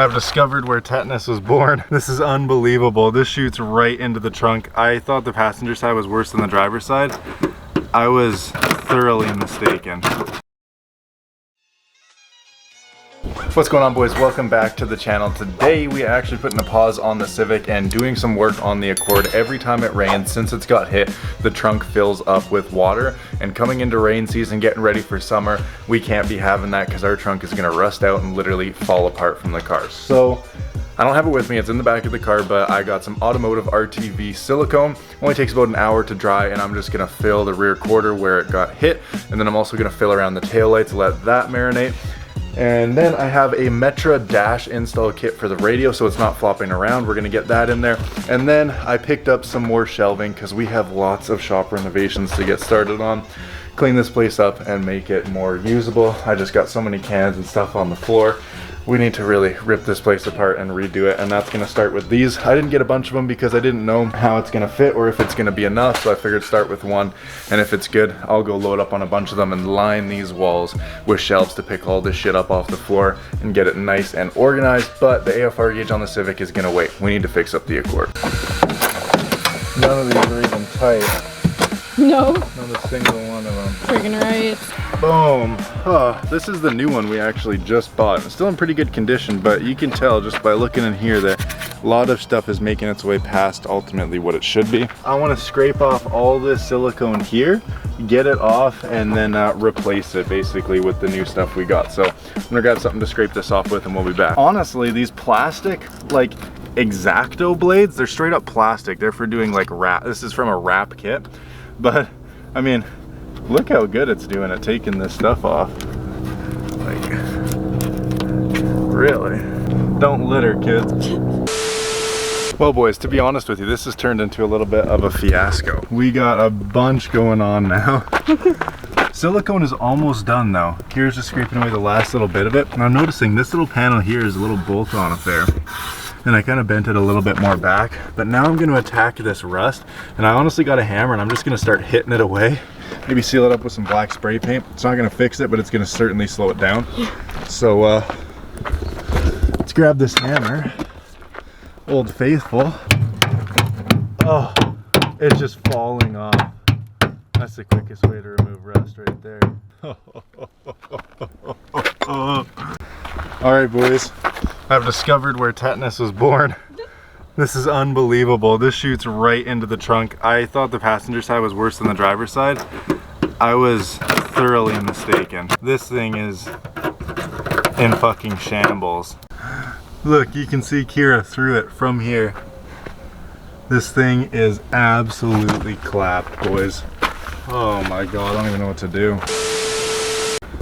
I've discovered where tetanus was born. This is unbelievable. This shoots right into the trunk. I thought the passenger side was worse than the driver's side. I was thoroughly mistaken. What's going on, boys? Welcome back to the channel. Today we actually putting a pause on the Civic and doing some work on the Accord. Every time it rains, since it's got hit, the trunk fills up with water, and coming into rain season, getting ready for summer, we can't be having that because our trunk is going to rust out and literally fall apart from the car. So I don't have it with me, it's in the back of the car, but I got some automotive RTV silicone. Only takes about an hour to dry, and I'm just gonna fill the rear quarter where it got hit, and then I'm also gonna fill around the taillights, let that marinate. And then I have a Metra dash install kit for the radio so it's not flopping around. We're gonna get that in there. And then I picked up some more shelving because we have lots of shop renovations to get started on. Clean this place up and make it more usable. I just got so many cans and stuff on the floor. We need to really rip this place apart and redo it, and that's gonna start with these. I didn't get a bunch of them because I didn't know how it's gonna fit or if it's gonna be enough, so I figured start with one, and if it's good, I'll go load up on a bunch of them and line these walls with shelves to pick all this shit up off the floor and get it nice and organized. But the AFR gauge on the Civic is gonna wait. We need to fix up the Accord. None of these are even tight. No. Not a single one of them. Friggin' right. Boom. Oh, this is the new one we actually just bought. It's still in pretty good condition, but you can tell just by looking in here that a lot of stuff is making its way past ultimately what it should be. I want to scrape off all this silicone here, get it off, and then replace it basically with the new stuff we got. So I'm gonna grab something to scrape this off with and we'll be back. Honestly, these plastic, like X-Acto blades, they're straight up plastic. They're for doing like wrap. This is from a wrap kit. But, I mean, look how good it's doing at taking this stuff off. Like, really? Don't litter, kids. Well, boys, to be honest with you, this has turned into a little bit of a fiasco. We got a bunch going on now. Silicone is almost done though. Here's just scraping away the last little bit of it. And I'm noticing this little panel here is a little bolt-on affair. And I kind of bent it a little bit more back, but now I'm going to attack this rust, and I honestly got a hammer and I'm just going to start hitting it away. Maybe seal it up with some black spray paint. It's not going to fix it, but it's going to certainly slow it down. So let's grab this hammer, Old Faithful. Oh, it's just falling off. That's the quickest way to remove rust right there. All right, boys. I've discovered where tetanus was born. This is unbelievable. This shoots right into the trunk. I thought the passenger side was worse than the driver's side. I was thoroughly mistaken. This thing is in fucking shambles. Look, you can see Kira through it from here. This thing is absolutely clapped, boys. Oh my god, I don't even know what to do.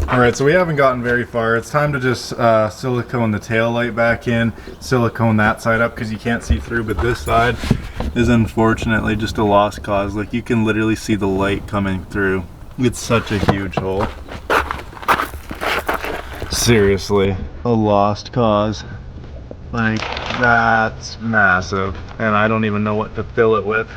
Alright, so we haven't gotten very far. It's time to just silicone the tail light back in, silicone that side up because you can't see through, but this side is unfortunately just a lost cause. Like, you can literally see the light coming through. It's such a huge hole. Seriously, a lost cause. Like, that's massive, and I don't even know what to fill it with.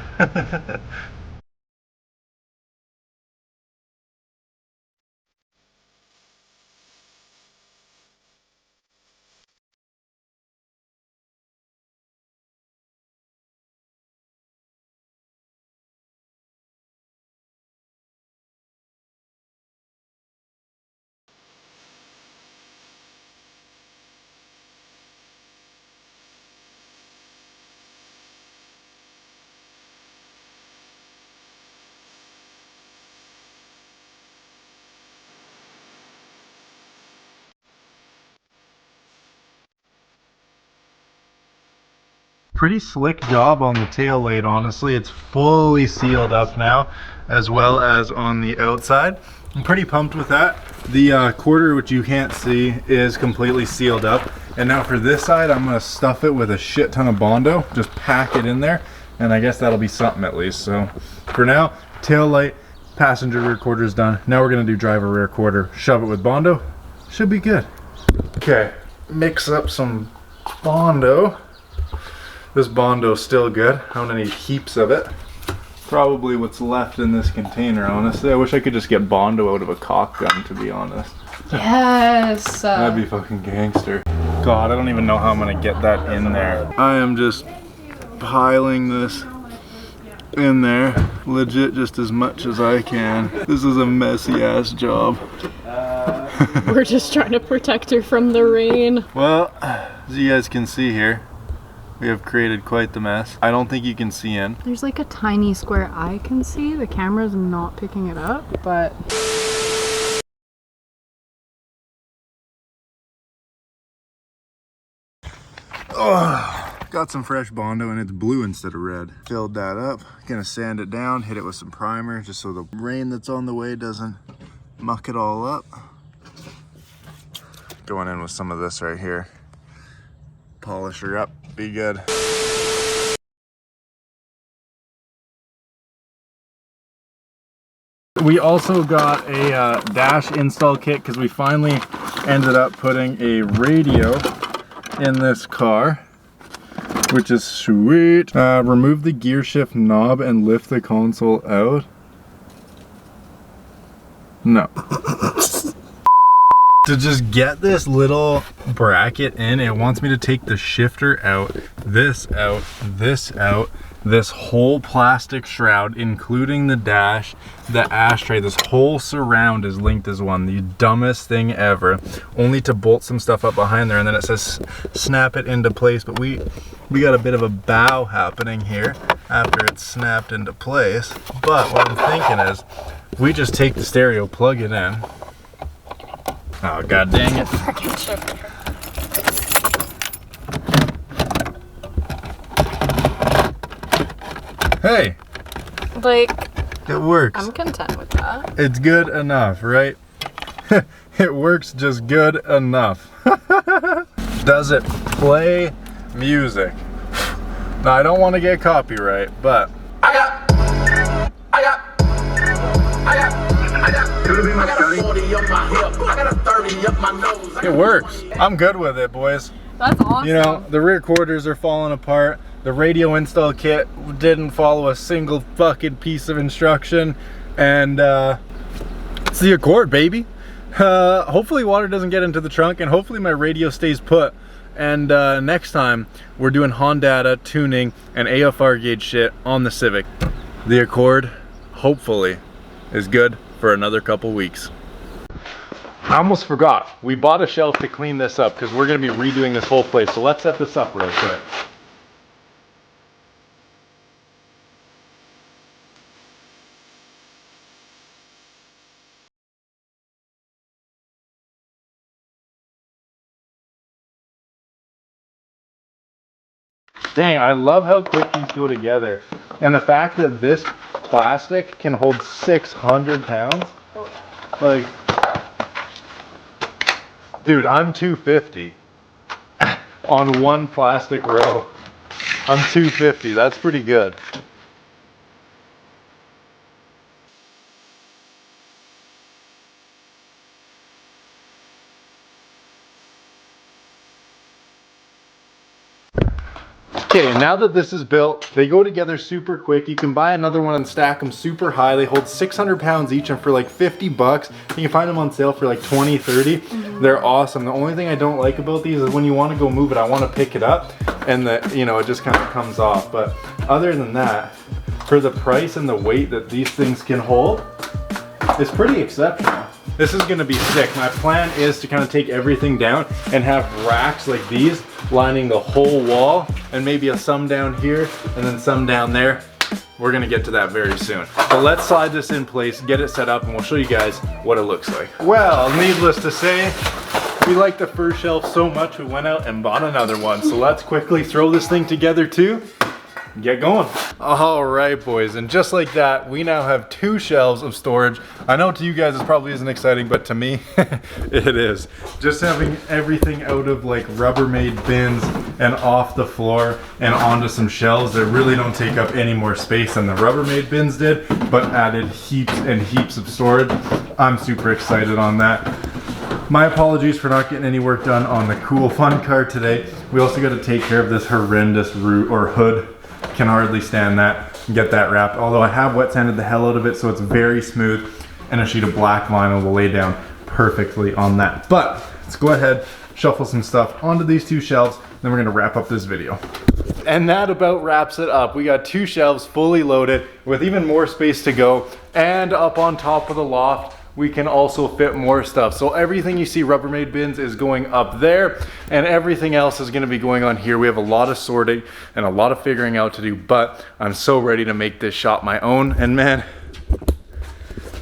Pretty slick job on the tail light, honestly. It's fully sealed up now, as well as on the outside. I'm pretty pumped with that. The quarter, which you can't see, is completely sealed up. And now for this side, I'm gonna stuff it with a shit ton of Bondo, just pack it in there, and I guess that'll be something at least. So for now, tail light, passenger rear quarter is done. Now we're gonna do driver rear quarter, shove it with Bondo, should be good. Okay, mix up some Bondo. This Bondo's still good. I don't need heaps of it. Probably what's left in this container, honestly. I wish I could just get Bondo out of a caulk gun, to be honest. Yes! That'd be fucking gangster. God, I don't even know how I'm gonna get that in there. I am just piling this in there, legit just as much as I can. This is a messy ass job. We're just trying to protect her from the rain. Well, as you guys can see here, we have created quite the mess. I don't think you can see in. There's like a tiny square I can see. The camera's not picking it up, but... Oh, got some fresh Bondo and it's blue instead of red. Filled that up, gonna sand it down, hit it with some primer just so the rain that's on the way doesn't muck it all up. Going in with some of this right here. Polish her up, be good. We also got a dash install kit because we finally ended up putting a radio in this car, which is sweet. Remove the gear shift knob and lift the console out. No. To just get this little bracket in, it wants me to take the shifter out, this out, this out, this whole plastic shroud, including the dash, the ashtray, this whole surround is linked as one. The dumbest thing ever. Only to bolt some stuff up behind there, and then it says snap it into place, but we got a bit of a bow happening here after it's snapped into place. But what I'm thinking is, we just take the stereo, plug it in. Oh, god dang it. Hey! Like, it works. I'm content with that. It's good enough, right? It works just good enough. Does it play music? Now, I don't want to get copyright, but I got 40 up my hip, I got a 30 up my nose. it works. I'm good with it, boys. That's awesome. You know, the rear quarters are falling apart. The radio install kit didn't follow a single fucking piece of instruction. And it's the Accord, baby. Hopefully water doesn't get into the trunk, and hopefully my radio stays put. And next time, we're doing Hondata tuning and AFR gauge shit on the Civic. The Accord, hopefully, is good for another couple weeks. I almost forgot. We bought a shelf to clean this up because we're going to be redoing this whole place. So let's set this up real quick. Dang, I love how quick these go together. And the fact that this plastic can hold 600 pounds. Like, dude, I'm 250 on one plastic row. I'm 250, that's pretty good. Okay, now that this is built, they go together super quick. You can buy another one and stack them super high. They hold 600 pounds each, and for like 50 bucks, you can find them on sale for like 20, 30. They're awesome. The only thing I don't like about these is when you want to go move it, I want to pick it up, and it just kind of comes off. But other than that, for the price and the weight that these things can hold, it's pretty exceptional. This is gonna be sick. My plan is to kind of take everything down and have racks like these lining the whole wall, and maybe some down here and then some down there. We're gonna get to that very soon. But let's slide this in place, get it set up, and we'll show you guys what it looks like. Well, needless to say, we like the first shelf so much we went out and bought another one. So let's quickly throw this thing together too. Get going. All right, boys, and just like that, we now have 2 shelves of storage. I know to you guys it probably isn't exciting, but to me, it is. Just having everything out of like Rubbermaid bins and off the floor and onto some shelves that really don't take up any more space than the Rubbermaid bins did, but added heaps and heaps of storage. I'm super excited on that. My apologies for not getting any work done on the cool fun car today. We also got to take care of this horrendous hood. Can hardly stand that and get that wrapped. Although I have wet sanded the hell out of it, so it's very smooth, and a sheet of black vinyl will lay down perfectly on that. But let's go ahead, shuffle some stuff onto these two shelves, then we're gonna wrap up this video. And that about wraps it up. We got 2 shelves fully loaded with even more space to go, and up on top of the loft we can also fit more stuff. So everything you see Rubbermaid bins is going up there, and everything else is gonna be going on here. We have a lot of sorting and a lot of figuring out to do, but I'm so ready to make this shop my own. And man,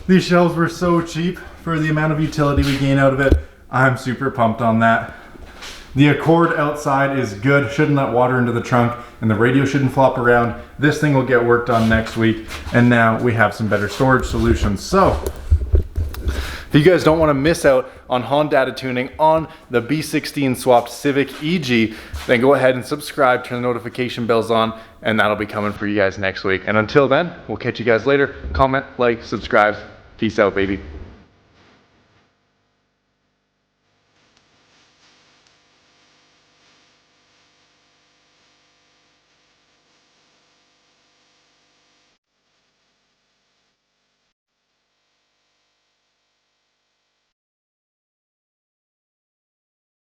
these shelves were so cheap for the amount of utility we gain out of it. I'm super pumped on that. The Accord outside is good, shouldn't let water into the trunk, and the radio shouldn't flop around. This thing will get worked on next week, and now we have some better storage solutions. So, if you guys don't want to miss out on Hondata tuning on the B16 swapped Civic EG, then go ahead and subscribe, turn the notification bells on, and that'll be coming for you guys next week. And until then, we'll catch you guys later. Comment, like, subscribe. Peace out, baby.